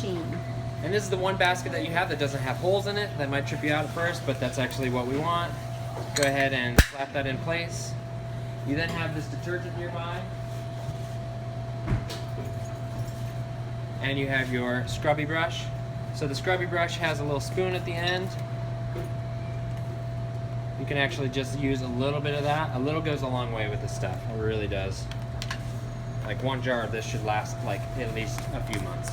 machine. And this is the one basket that you have that doesn't have holes in it. That might trip you out at first, but that's actually what we want. Go ahead and slap that in place. You then have this detergent nearby. And you have your scrubby brush. So the scrubby brush has a little spoon at the end. You can actually just use a little bit of that. A little goes a long way with this stuff. It really does. Like one jar of this should last like at least a few months.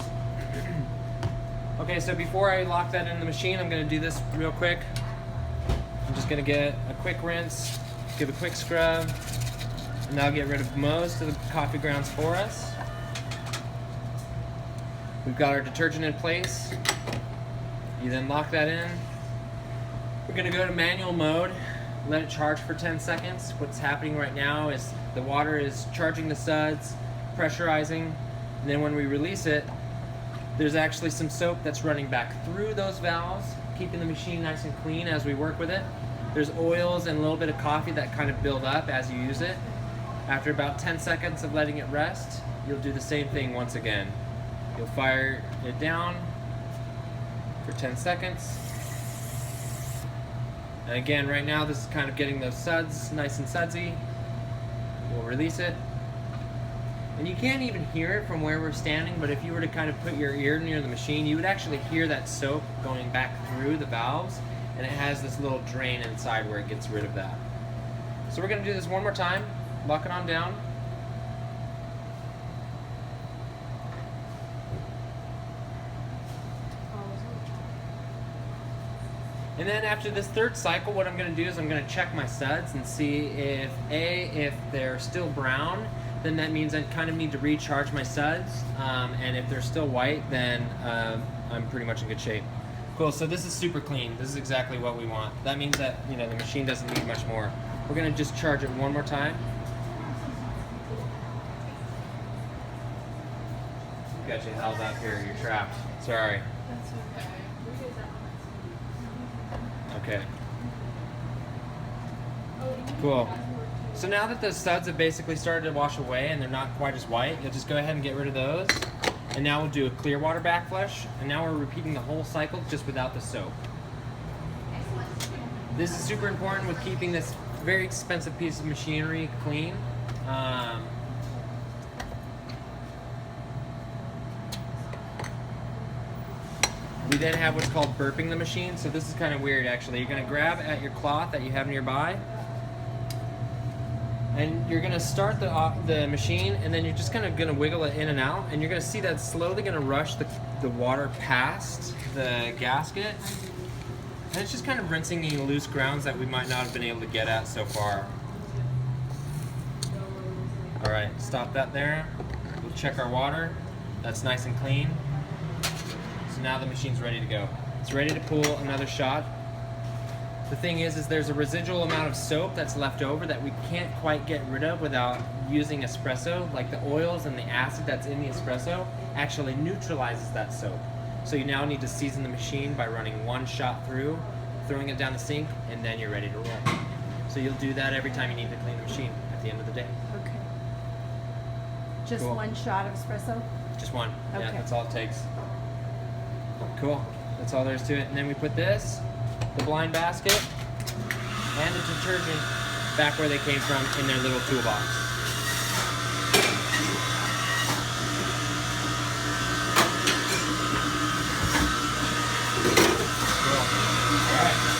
Okay, so before I lock that in the machine, I'm gonna do this real quick. I'm just gonna get a quick rinse, give a quick scrub, and that'll get rid of most of the coffee grounds for us. We've got our detergent in place. You then lock that in. We're gonna go to manual mode, let it charge for 10 seconds. What's happening right now is the water is charging the suds, pressurizing, and then when we release it, there's actually some soap that's running back through those valves, keeping the machine nice and clean as we work with it. There's oils and a little bit of coffee that kind of build up as you use it. After about 10 seconds of letting it rest, you'll do the same thing once again. You'll fire it down for 10 seconds. And again, right now this is kind of getting those suds nice and sudsy. We'll release it. And you can't even hear it from where we're standing, but if you were to kind of put your ear near the machine, you would actually hear that soap going back through the valves, and it has this little drain inside where it gets rid of that. So we're gonna do this one more time. Lock it on down. And then after this third cycle, what I'm gonna do is I'm gonna check my suds and see if they're still brown, then that means I kind of need to recharge my suds. And if they're still white, then I'm pretty much in good shape. Cool, so this is super clean. This is exactly what we want. That means that, you know, the machine doesn't need much more. We're gonna just charge it one more time. Got you held up here, you're trapped. Sorry. That's okay. Okay. Cool. So now that the suds have basically started to wash away and they're not quite as white, you'll just go ahead and get rid of those. And now we'll do a clear water backflush. And now we're repeating the whole cycle just without the soap. This is super important with keeping this very expensive piece of machinery clean. We then have what's called burping the machine. So this is kind of weird actually. You're gonna grab at your cloth that you have nearby, and you're gonna start the machine, and then you're just kind of gonna wiggle it in and out, and you're gonna see that slowly gonna rush the water past the gasket. And it's just kind of rinsing any loose grounds that we might not have been able to get at so far. All right, stop that there. We'll check our water. That's nice and clean. So now the machine's ready to go. It's ready to pull another shot. The thing is there's a residual amount of soap that's left over that we can't quite get rid of without using espresso. Like the oils and the acid that's in the espresso actually neutralizes that soap. So you now need to season the machine by running one shot through, throwing it down the sink, and then you're ready to roll. So you'll do that every time you need to clean the machine at the end of the day. Okay. Just Cool. one shot of espresso? Just one. Okay. Yeah, that's all it takes. Cool. That's all there is to it. And then we put this, the blind basket, and the detergent back where they came from in their little toolbox. Cool. All right.